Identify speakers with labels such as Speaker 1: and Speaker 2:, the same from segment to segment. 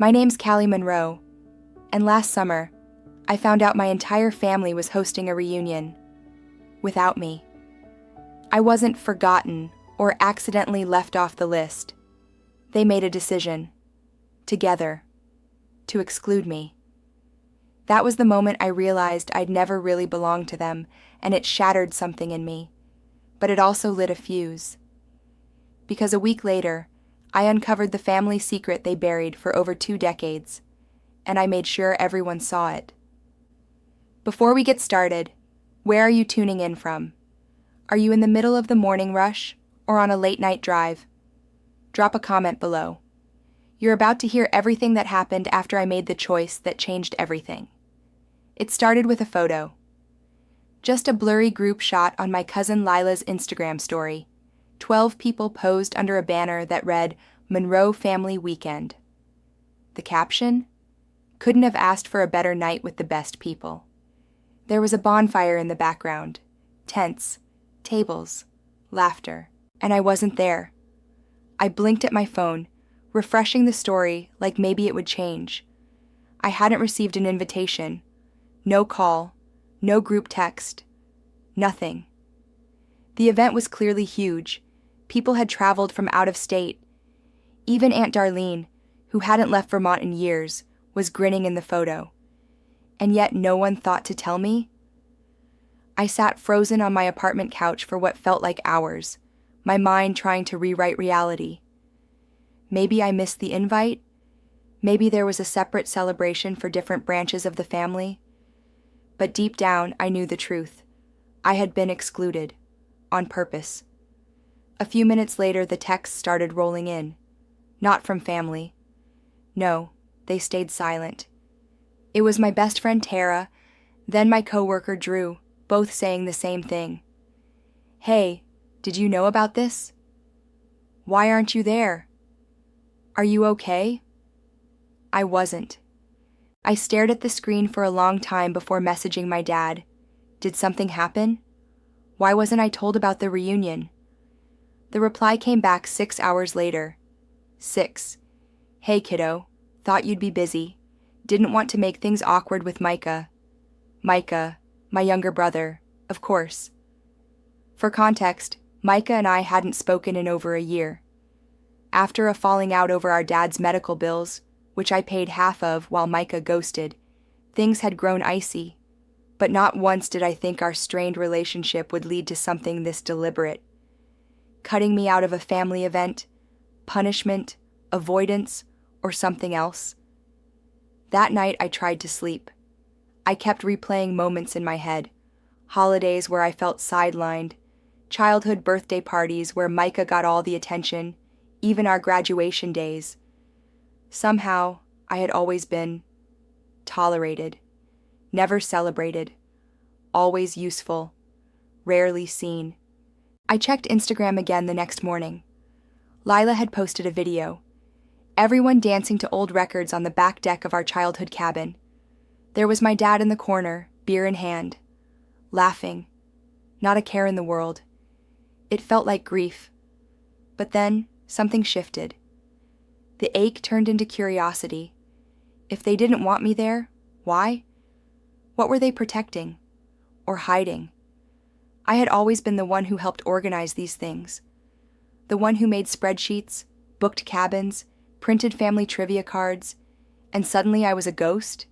Speaker 1: My name's Callie Monroe, and last summer, I found out my entire family was hosting a reunion. Without me. I wasn't forgotten or accidentally left off the list. They made a decision, together, to exclude me. That was the moment I realized I'd never really belonged to them, and it shattered something in me. But it also lit a fuse. Because a week later, I uncovered the family secret they buried for over 2 decades, and I made sure everyone saw it. Before we get started, where are you tuning in from? Are you in the middle of the morning rush or on a late-night drive? Drop a comment below. You're about to hear everything that happened after I made the choice that changed everything. It started with a photo. Just a blurry group shot on my cousin Lila's Instagram story. 12 people posed under a banner that read, "Monroe Family Weekend." The caption? Couldn't have asked for a better night with the best people. There was a bonfire in the background, tents, tables, laughter, and I wasn't there. I blinked at my phone, refreshing the story like maybe it would change. I hadn't received an invitation, no call, no group text, nothing. The event was clearly huge. People had traveled from out of state. Even Aunt Darlene, who hadn't left Vermont in years, was grinning in the photo. And yet no one thought to tell me? I sat frozen on my apartment couch for what felt like hours, my mind trying to rewrite reality. Maybe I missed the invite. Maybe there was a separate celebration for different branches of the family. But deep down, I knew the truth. I had been excluded, on purpose. A few minutes later, the texts started rolling in. Not from family. No, they stayed silent. It was my best friend Tara, then my coworker Drew, both saying the same thing. "Hey, did you know about this? Why aren't you there? Are you okay?" I wasn't. I stared at the screen for a long time before messaging my dad. Did something happen? Why wasn't I told about the reunion? The reply came back 6 hours later. 6. "Hey kiddo, thought you'd be busy. Didn't want to make things awkward with Micah." Micah, my younger brother, of course. For context, Micah and I hadn't spoken in over a year. After a falling out over our dad's medical bills, which I paid half of while Micah ghosted, things had grown icy. But not once did I think our strained relationship would lead to something this deliberate. Cutting me out of a family event, punishment, avoidance, or something else. That night I tried to sleep. I kept replaying moments in my head. Holidays where I felt sidelined, childhood birthday parties where Micah got all the attention, even our graduation days. Somehow, I had always been tolerated, never celebrated, always useful, rarely seen. I checked Instagram again the next morning. Lila had posted a video. Everyone dancing to old records on the back deck of our childhood cabin. There was my dad in the corner, beer in hand, laughing, not a care in the world. It felt like grief. But then, something shifted. The ache turned into curiosity. If they didn't want me there, why? What were they protecting? Or hiding? I had always been the one who helped organize these things. The one who made spreadsheets, booked cabins, printed family trivia cards, and suddenly I was a ghost?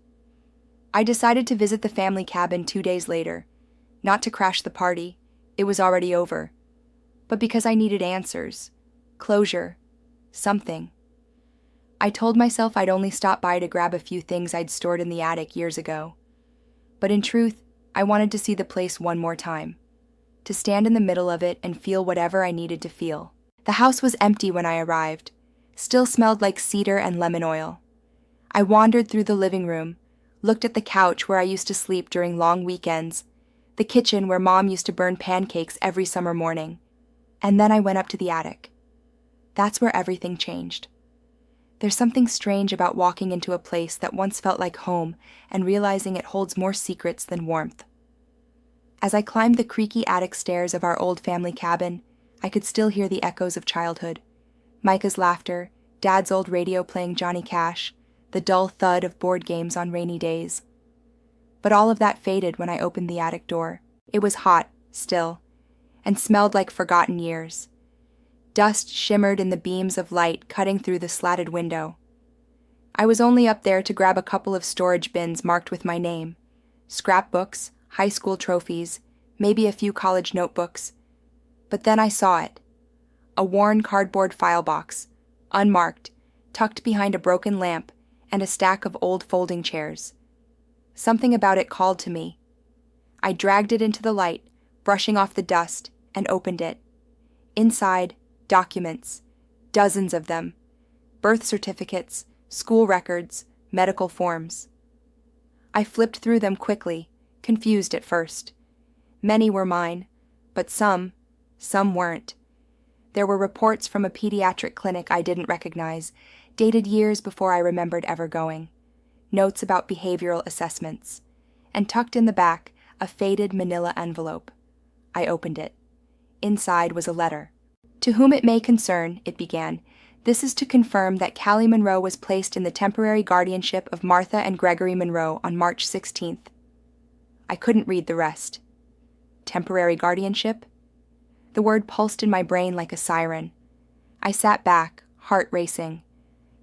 Speaker 1: I decided to visit the family cabin 2 days later, not to crash the party, it was already over, but because I needed answers, closure, something. I told myself I'd only stop by to grab a few things I'd stored in the attic years ago. But in truth, I wanted to see the place one more time, to stand in the middle of it and feel whatever I needed to feel. The house was empty when I arrived, still smelled like cedar and lemon oil. I wandered through the living room, looked at the couch where I used to sleep during long weekends, the kitchen where Mom used to burn pancakes every summer morning, and then I went up to the attic. That's where everything changed. There's something strange about walking into a place that once felt like home and realizing it holds more secrets than warmth. As I climbed the creaky attic stairs of our old family cabin, I could still hear the echoes of childhood. Micah's laughter, Dad's old radio playing Johnny Cash, the dull thud of board games on rainy days. But all of that faded when I opened the attic door. It was hot, still, and smelled like forgotten years. Dust shimmered in the beams of light cutting through the slatted window. I was only up there to grab a couple of storage bins marked with my name, scrapbooks, high school trophies, maybe a few college notebooks. But then I saw it. A worn cardboard file box, unmarked, tucked behind a broken lamp and a stack of old folding chairs. Something about it called to me. I dragged it into the light, brushing off the dust, and opened it. Inside, documents, dozens of them, birth certificates, school records, medical forms. I flipped through them quickly, confused at first. Many were mine, but some weren't. There were reports from a pediatric clinic I didn't recognize, dated years before I remembered ever going. Notes about behavioral assessments. And tucked in the back, a faded manila envelope. I opened it. Inside was a letter. "To whom it may concern," it began, "this is to confirm that Callie Monroe was placed in the temporary guardianship of Martha and Gregory Monroe on March 16th. I couldn't read the rest. Temporary guardianship? The word pulsed in my brain like a siren. I sat back, heart racing.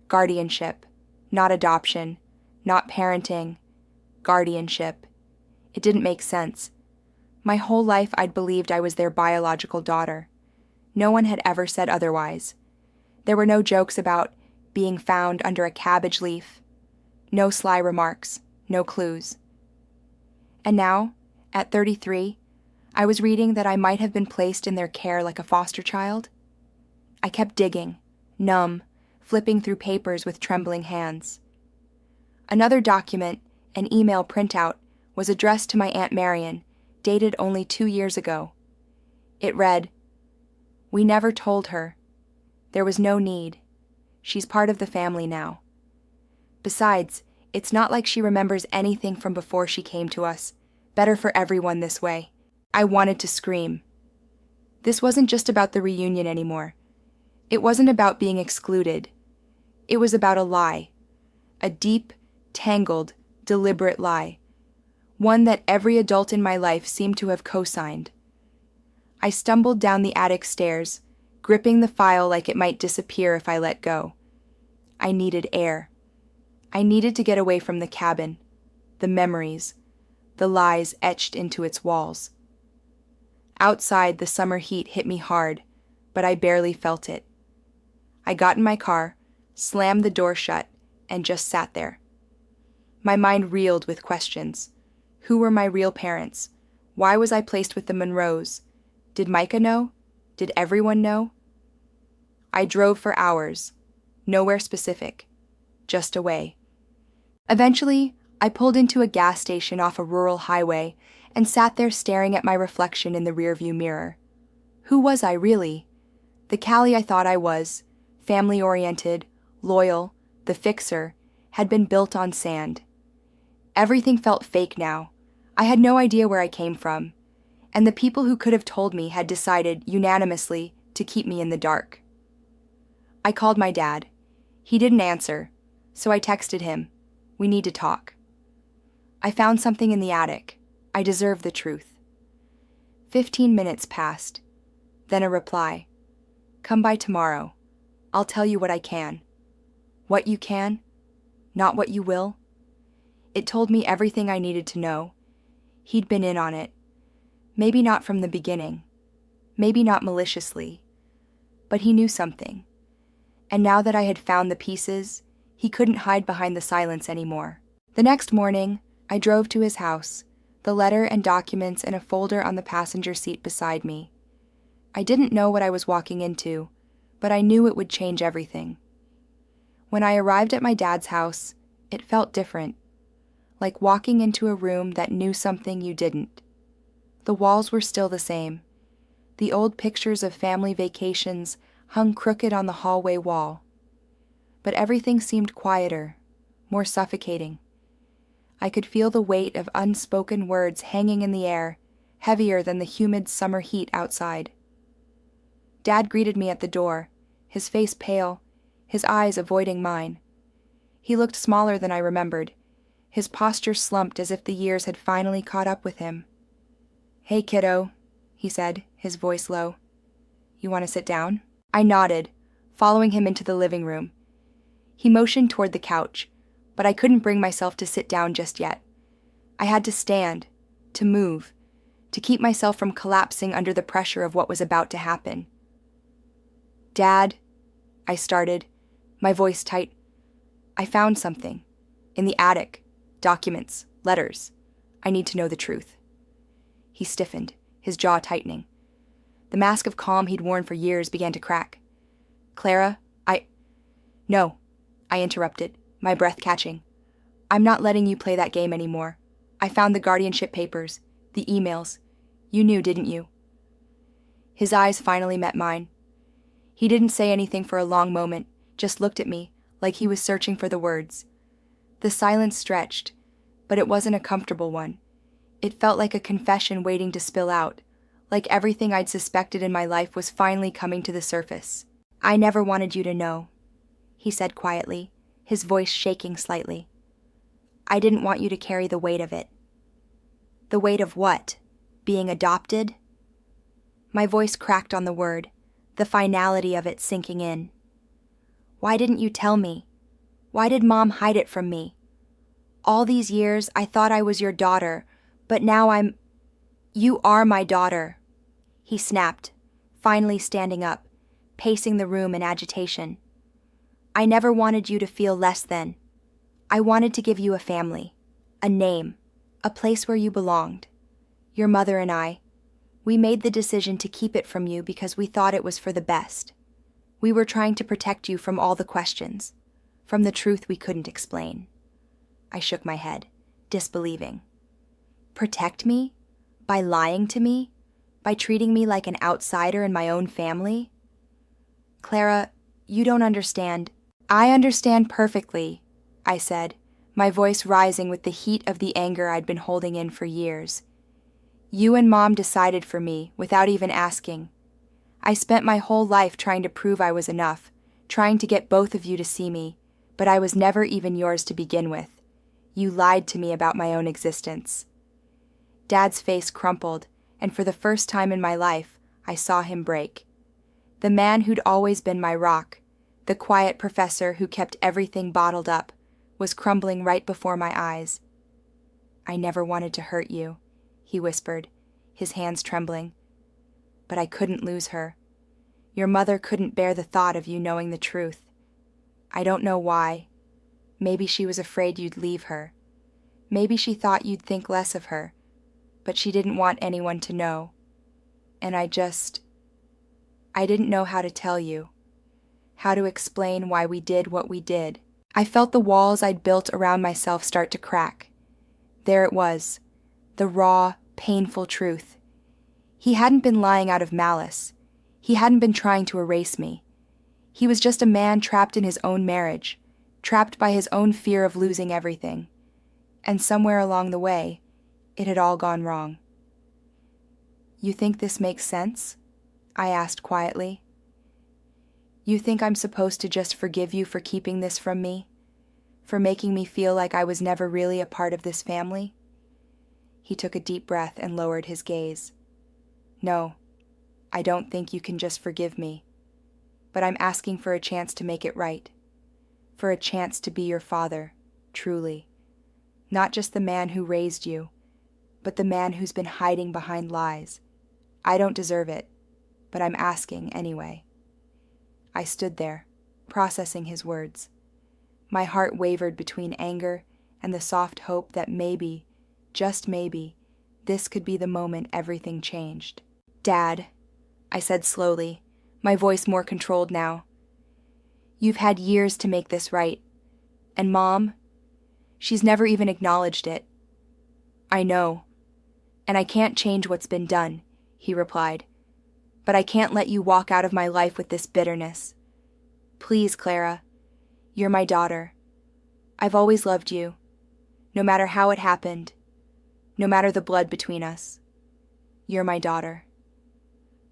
Speaker 1: Guardianship. Not adoption. Not parenting. Guardianship. It didn't make sense. My whole life I'd believed I was their biological daughter. No one had ever said otherwise. There were no jokes about being found under a cabbage leaf. No sly remarks. No clues. And now, at 33, I was reading that I might have been placed in their care like a foster child. I kept digging, numb, flipping through papers with trembling hands. Another document, an email printout, was addressed to my Aunt Marion, dated only 2 years ago. It read, "We never told her. There was no need. She's part of the family now. Besides, it's not like she remembers anything from before she came to us. Better for everyone this way." I wanted to scream. This wasn't just about the reunion anymore. It wasn't about being excluded. It was about a lie. A deep, tangled, deliberate lie. One that every adult in my life seemed to have co-signed. I stumbled down the attic stairs, gripping the file like it might disappear if I let go. I needed air. I needed to get away from the cabin, the memories, the lies etched into its walls. Outside, the summer heat hit me hard, but I barely felt it. I got in my car, slammed the door shut, and just sat there. My mind reeled with questions. Who were my real parents? Why was I placed with the Monroes? Did Micah know? Did everyone know? I drove for hours. Nowhere specific. Just away. Eventually, I pulled into a gas station off a rural highway and sat there staring at my reflection in the rearview mirror. Who was I really? The Callie I thought I was, family-oriented, loyal, the fixer, had been built on sand. Everything felt fake now. I had no idea where I came from, and the people who could have told me had decided, unanimously, to keep me in the dark. I called my dad. He didn't answer, so I texted him, "We need to talk." I found something in the attic. I deserve the truth. 15 minutes passed. Then a reply. "Come by tomorrow. I'll tell you what I can." What you can? Not what you will? It told me everything I needed to know. He'd been in on it. Maybe not from the beginning. Maybe not maliciously. But he knew something. And now that I had found the pieces, he couldn't hide behind the silence anymore. The next morning, I drove to his house, the letter and documents in a folder on the passenger seat beside me. I didn't know what I was walking into, but I knew it would change everything. When I arrived at my dad's house, it felt different, like walking into a room that knew something you didn't. The walls were still the same. The old pictures of family vacations hung crooked on the hallway wall. But everything seemed quieter, more suffocating. I could feel the weight of unspoken words hanging in the air, heavier than the humid summer heat outside. Dad greeted me at the door, his face pale, his eyes avoiding mine. He looked smaller than I remembered. His posture slumped as if the years had finally caught up with him. "Hey, kiddo," he said, his voice low. "You want to sit down?" I nodded, following him into the living room. He motioned toward the couch, but I couldn't bring myself to sit down just yet. I had to stand, to move, to keep myself from collapsing under the pressure of what was about to happen. "Dad," I started, my voice tight. "I found something. In the attic. Documents. Letters. I need to know the truth." He stiffened, his jaw tightening. The mask of calm he'd worn for years began to crack. "Clara, No," I interrupted, my breath catching. "I'm not letting you play that game anymore. I found the guardianship papers, the emails. You knew, didn't you?" His eyes finally met mine. He didn't say anything for a long moment, just looked at me, like he was searching for the words. The silence stretched, but it wasn't a comfortable one. It felt like a confession waiting to spill out, like everything I'd suspected in my life was finally coming to the surface. "I never wanted you to know," he said quietly, his voice shaking slightly. "I didn't want you to carry the weight of it." "The weight of what? Being adopted?" My voice cracked on the word, the finality of it sinking in. "Why didn't you tell me? Why did Mom hide it from me? All these years I thought I was your daughter, but now You are my daughter," he snapped, finally standing up, pacing the room in agitation. "I never wanted you to feel less than. I wanted to give you a family, a name, a place where you belonged. Your mother and I, we made the decision to keep it from you because we thought it was for the best. We were trying to protect you from all the questions, from the truth we couldn't explain." I shook my head, disbelieving. "Protect me? By lying to me? By treating me like an outsider in my own family?" "Clara, you don't understand." "I understand perfectly," I said, my voice rising with the heat of the anger I'd been holding in for years. "You and Mom decided for me without even asking. I spent my whole life trying to prove I was enough, trying to get both of you to see me, but I was never even yours to begin with. You lied to me about my own existence." Dad's face crumpled, and for the first time in my life, I saw him break. The man who'd always been my rock, the quiet professor who kept everything bottled up, was crumbling right before my eyes. "I never wanted to hurt you," he whispered, his hands trembling. "But I couldn't lose her. Your mother couldn't bear the thought of you knowing the truth. I don't know why. Maybe she was afraid you'd leave her. Maybe she thought you'd think less of her, but she didn't want anyone to know. And I didn't know how to tell you, how to explain why we did what we did." I felt the walls I'd built around myself start to crack. There it was, the raw, painful truth. He hadn't been lying out of malice. He hadn't been trying to erase me. He was just a man trapped in his own marriage, trapped by his own fear of losing everything. And somewhere along the way, it had all gone wrong. "You think this makes sense?" I asked quietly. "You think I'm supposed to just forgive you for keeping this from me? For making me feel like I was never really a part of this family?" He took a deep breath and lowered his gaze. "No, I don't think you can just forgive me. But I'm asking for a chance to make it right. For a chance to be your father, truly. Not just the man who raised you, but the man who's been hiding behind lies. I don't deserve it, but I'm asking anyway." I stood there, processing his words. My heart wavered between anger and the soft hope that maybe, just maybe, this could be the moment everything changed. "Dad," I said slowly, my voice more controlled now. "You've had years to make this right. And Mom, she's never even acknowledged it." "I know. And I can't change what's been done," he replied. "But I can't let you walk out of my life with this bitterness. Please, Clara, you're my daughter. I've always loved you, no matter how it happened, no matter the blood between us. You're my daughter."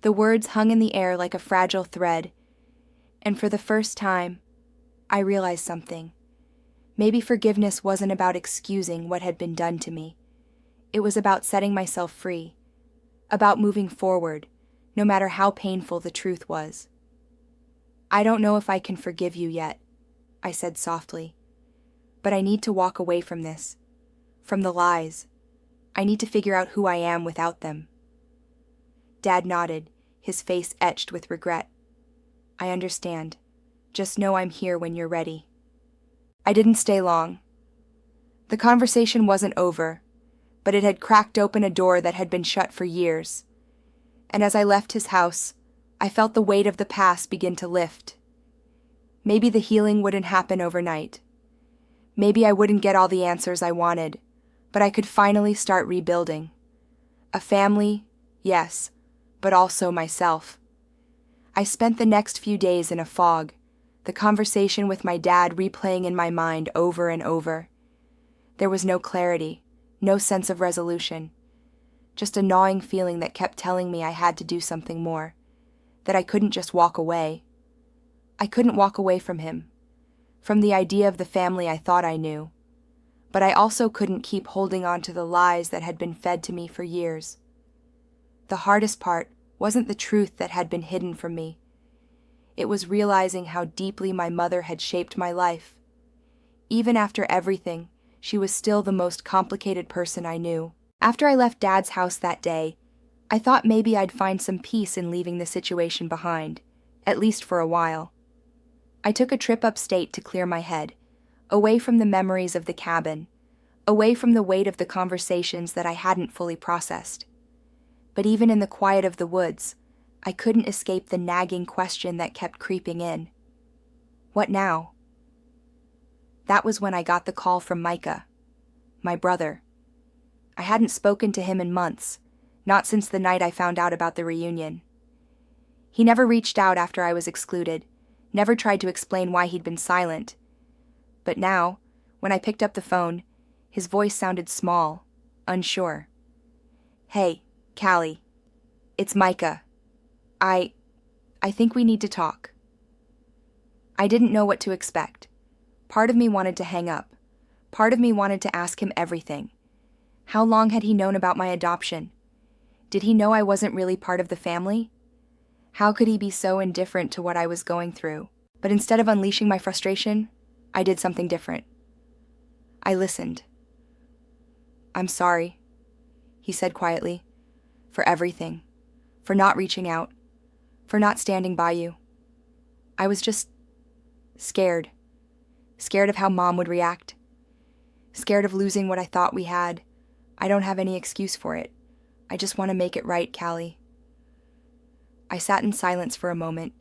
Speaker 1: The words hung in the air like a fragile thread, and for the first time, I realized something. Maybe forgiveness wasn't about excusing what had been done to me. It was about setting myself free, about moving forward, no matter how painful the truth was. "I don't know if I can forgive you yet," I said softly. "But I need to walk away from this, from the lies. I need to figure out who I am without them." Dad nodded, his face etched with regret. "I understand. Just know I'm here when you're ready." I didn't stay long. The conversation wasn't over, but it had cracked open a door that had been shut for years. And as I left his house, I felt the weight of the past begin to lift. Maybe the healing wouldn't happen overnight. Maybe I wouldn't get all the answers I wanted, but I could finally start rebuilding. A family, yes, but also myself. I spent the next few days in a fog, the conversation with my dad replaying in my mind over and over. There was no clarity, no sense of resolution, just a gnawing feeling that kept telling me I had to do something more, that I couldn't just walk away. I couldn't walk away from him, from the idea of the family I thought I knew, but I also couldn't keep holding on to the lies that had been fed to me for years. The hardest part wasn't the truth that had been hidden from me. It was realizing how deeply my mother had shaped my life. Even after everything, she was still the most complicated person I knew. After I left Dad's house that day, I thought maybe I'd find some peace in leaving the situation behind, at least for a while. I took a trip upstate to clear my head, away from the memories of the cabin, away from the weight of the conversations that I hadn't fully processed. But even in the quiet of the woods, I couldn't escape the nagging question that kept creeping in. What now? That was when I got the call from Micah, my brother. I hadn't spoken to him in months, not since the night I found out about the reunion. He never reached out after I was excluded, never tried to explain why he'd been silent. But now, when I picked up the phone, his voice sounded small, unsure. "Hey, Callie, it's Micah. I think we need to talk." I didn't know what to expect. Part of me wanted to hang up. Part of me wanted to ask him everything. How long had he known about my adoption? Did he know I wasn't really part of the family? How could he be so indifferent to what I was going through? But instead of unleashing my frustration, I did something different. I listened. "I'm sorry," he said quietly, "for everything, for not reaching out, for not standing by you. I was just scared. Scared of how Mom would react. Scared of losing what I thought we had. I don't have any excuse for it. I just want to make it right, Callie." I sat in silence for a moment,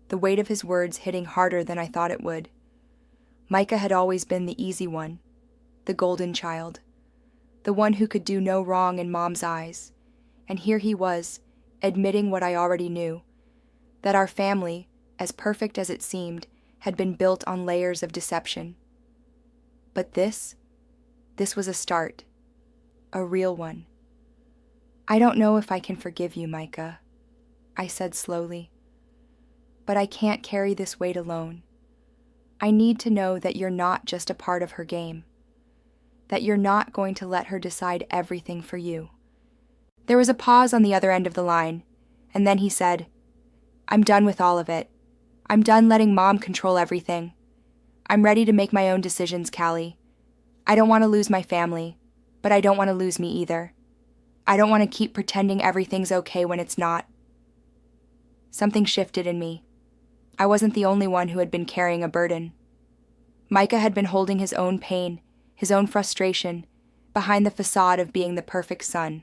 Speaker 1: the weight of his words hitting harder than I thought it would. Micah had always been the easy one, the golden child, the one who could do no wrong in Mom's eyes, and here he was, admitting what I already knew, that our family, as perfect as it seemed, had been built on layers of deception. But this was a start, a real one. "I don't know if I can forgive you, Micah," I said slowly, "but I can't carry this weight alone. I need to know that you're not just a part of her game, that you're not going to let her decide everything for you." There was a pause on the other end of the line, and then he said, "I'm done with all of it. I'm done letting Mom control everything. I'm ready to make my own decisions, Callie. I don't want to lose my family, but I don't want to lose me either. I don't want to keep pretending everything's okay when it's not." Something shifted in me. I wasn't the only one who had been carrying a burden. Micah had been holding his own pain, his own frustration, behind the facade of being the perfect son.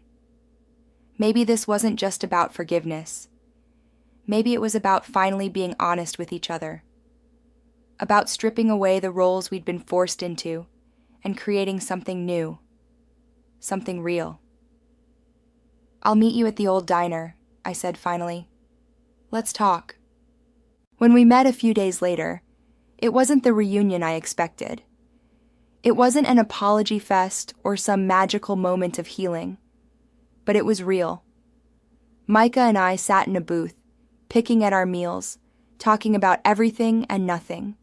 Speaker 1: Maybe this wasn't just about forgiveness. Maybe it was about finally being honest with each other. About stripping away the roles we'd been forced into and creating something new. Something real. "I'll meet you at the old diner," I said finally. "Let's talk." When we met a few days later, it wasn't the reunion I expected. It wasn't an apology fest or some magical moment of healing. But it was real. Micah and I sat in a booth, picking at our meals, talking about everything and nothing.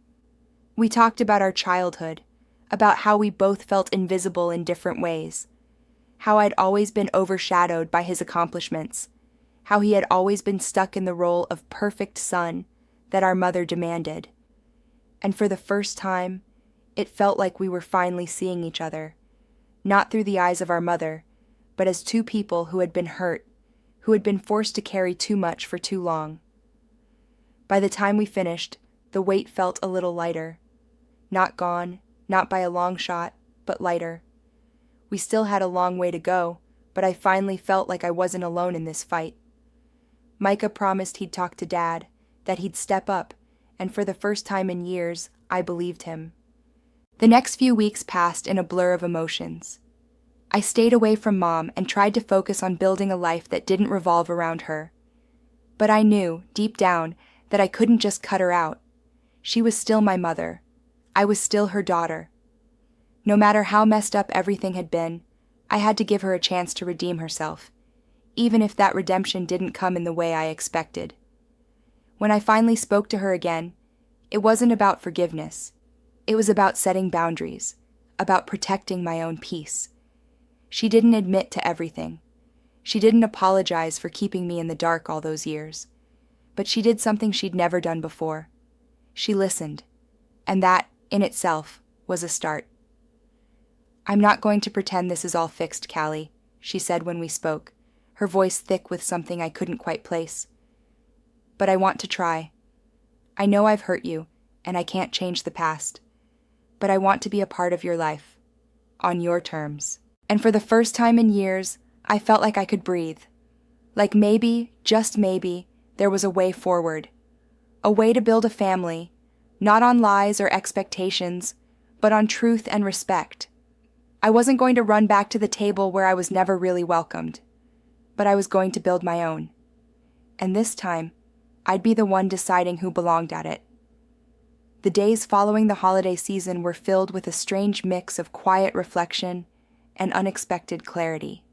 Speaker 1: We talked about our childhood, about how we both felt invisible in different ways, how I'd always been overshadowed by his accomplishments, how he had always been stuck in the role of perfect son that our mother demanded. And for the first time, it felt like we were finally seeing each other, not through the eyes of our mother, but as two people who had been hurt, who had been forced to carry too much for too long. By the time we finished, the weight felt a little lighter. Not gone, not by a long shot, but lighter. We still had a long way to go, but I finally felt like I wasn't alone in this fight. Micah promised he'd talk to Dad, that he'd step up, and for the first time in years, I believed him. The next few weeks passed in a blur of emotions. I stayed away from Mom and tried to focus on building a life that didn't revolve around her. But I knew, deep down, that I couldn't just cut her out. She was still my mother. I was still her daughter. No matter how messed up everything had been, I had to give her a chance to redeem herself, even if that redemption didn't come in the way I expected. When I finally spoke to her again, it wasn't about forgiveness. It was about setting boundaries, about protecting my own peace. She didn't admit to everything. She didn't apologize for keeping me in the dark all those years. But she did something she'd never done before. She listened, and that, in itself, was a start. "I'm not going to pretend this is all fixed, Callie," she said when we spoke, her voice thick with something I couldn't quite place. "But I want to try. I know I've hurt you, and I can't change the past. But I want to be a part of your life, on your terms." And for the first time in years, I felt like I could breathe. Like maybe, just maybe, there was a way forward. A way to build a family, not on lies or expectations, but on truth and respect. I wasn't going to run back to the table where I was never really welcomed, but I was going to build my own. And this time, I'd be the one deciding who belonged at it. The days following the holiday season were filled with a strange mix of quiet reflection and unexpected clarity.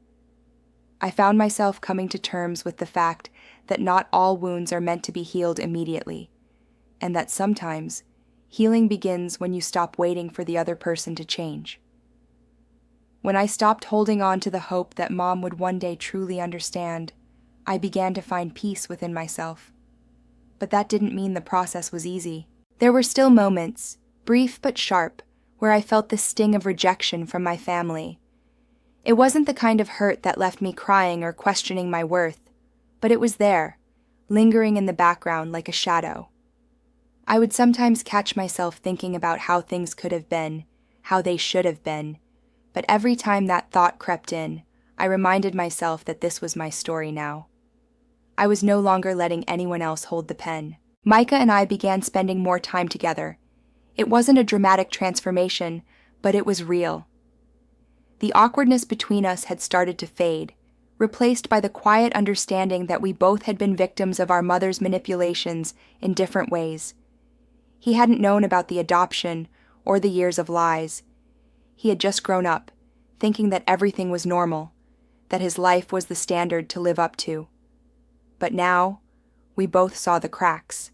Speaker 1: I found myself coming to terms with the fact that not all wounds are meant to be healed immediately, and that sometimes healing begins when you stop waiting for the other person to change. When I stopped holding on to the hope that Mom would one day truly understand, I began to find peace within myself. But that didn't mean the process was easy. There were still moments, brief but sharp, where I felt the sting of rejection from my family. It wasn't the kind of hurt that left me crying or questioning my worth, but it was there, lingering in the background like a shadow. I would sometimes catch myself thinking about how things could have been, how they should have been, but every time that thought crept in, I reminded myself that this was my story now. I was no longer letting anyone else hold the pen. Micah and I began spending more time together. It wasn't a dramatic transformation, but it was real. The awkwardness between us had started to fade, replaced by the quiet understanding that we both had been victims of our mother's manipulations in different ways. He hadn't known about the adoption or the years of lies. He had just grown up, thinking that everything was normal, that his life was the standard to live up to. But now, we both saw the cracks,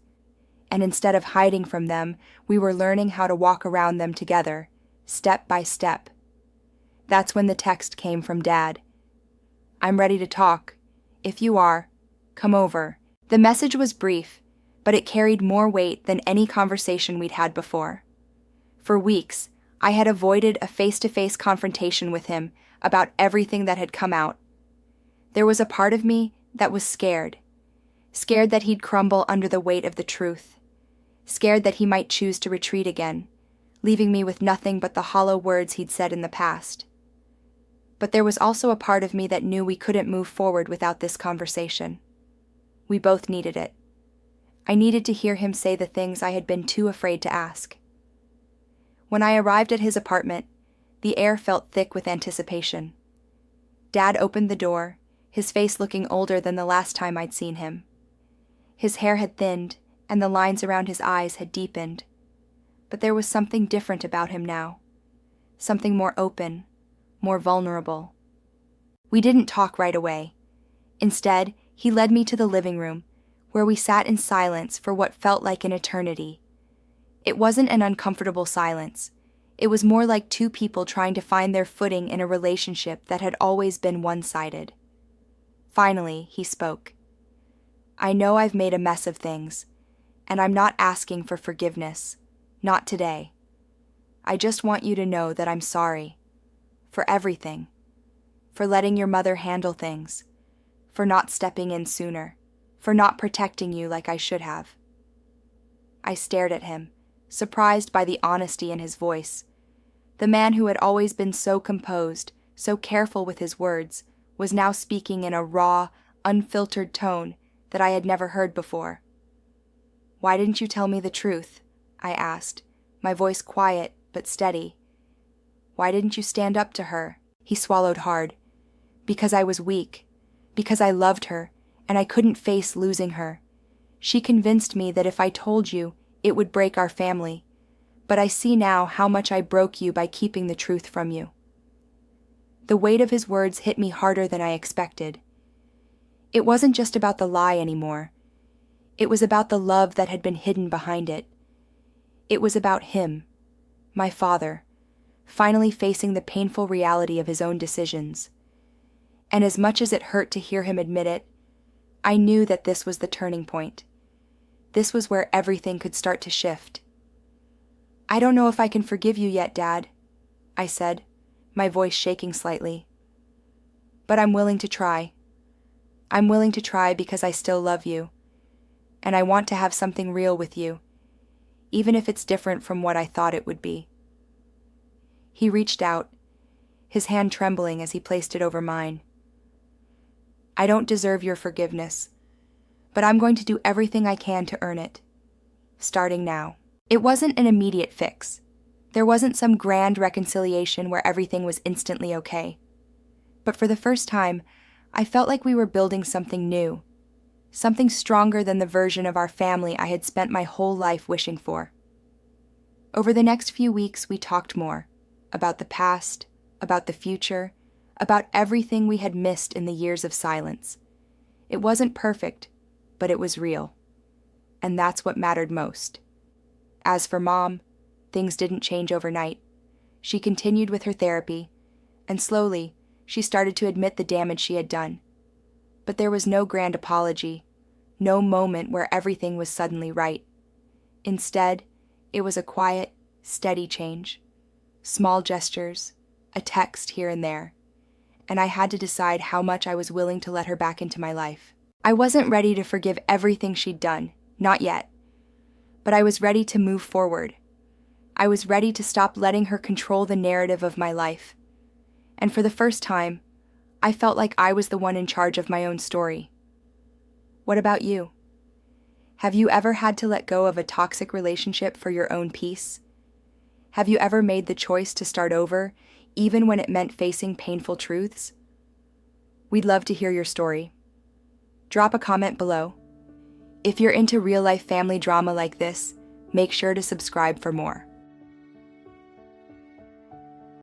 Speaker 1: and instead of hiding from them, we were learning how to walk around them together, step by step. That's when the text came from Dad. "I'm ready to talk. If you are, come over." The message was brief, but it carried more weight than any conversation we'd had before. For weeks, I had avoided a face-to-face confrontation with him about everything that had come out. There was a part of me that was scared that he'd crumble under the weight of the truth, scared that he might choose to retreat again, leaving me with nothing but the hollow words he'd said in the past. But there was also a part of me that knew we couldn't move forward without this conversation. We both needed it. I needed to hear him say the things I had been too afraid to ask. When I arrived at his apartment, the air felt thick with anticipation. Dad opened the door, his face looking older than the last time I'd seen him. His hair had thinned, and the lines around his eyes had deepened. But there was something different about him now. Something more open, more vulnerable. We didn't talk right away. Instead, he led me to the living room, where we sat in silence for what felt like an eternity. It wasn't an uncomfortable silence. It was more like two people trying to find their footing in a relationship that had always been one-sided. Finally, he spoke. I know I've made a mess of things, and I'm not asking for forgiveness. Not today. I just want you to know that I'm sorry. For everything. For letting your mother handle things. For not stepping in sooner. For not protecting you like I should have. I stared at him, surprised by the honesty in his voice. The man who had always been so composed, so careful with his words, was now speaking in a raw, unfiltered tone that I had never heard before. Why didn't you tell me the truth? I asked, my voice quiet but steady. Why didn't you stand up to her? He swallowed hard. Because I was weak. Because I loved her, and I couldn't face losing her. She convinced me that if I told you, it would break our family. But I see now how much I broke you by keeping the truth from you. The weight of his words hit me harder than I expected. It wasn't just about the lie anymore. It was about the love that had been hidden behind it. It was about him, my father, finally facing the painful reality of his own decisions. And as much as it hurt to hear him admit it, I knew that this was the turning point. This was where everything could start to shift. I don't know if I can forgive you yet, Dad, I said, my voice shaking slightly. But I'm willing to try. I'm willing to try because I still love you. And I want to have something real with you, even if it's different from what I thought it would be. He reached out, his hand trembling as he placed it over mine. I don't deserve your forgiveness, but I'm going to do everything I can to earn it. Starting now. It wasn't an immediate fix. There wasn't some grand reconciliation where everything was instantly okay. But for the first time, I felt like we were building something new, something stronger than the version of our family I had spent my whole life wishing for. Over the next few weeks, we talked more about the past, about the future, about everything we had missed in the years of silence. It wasn't perfect, but it was real. And that's what mattered most. As for Mom, things didn't change overnight. She continued with her therapy, and slowly, she started to admit the damage she had done. But there was no grand apology, no moment where everything was suddenly right. Instead, it was a quiet, steady change. Small gestures, a text here and there. And I had to decide how much I was willing to let her back into my life. I wasn't ready to forgive everything she'd done, not yet. But I was ready to move forward. I was ready to stop letting her control the narrative of my life. And for the first time, I felt like I was the one in charge of my own story. What about you? Have you ever had to let go of a toxic relationship for your own peace? Have you ever made the choice to start over, even when it meant facing painful truths? We'd love to hear your story. Drop a comment below. If you're into real-life family drama like this, make sure to subscribe for more.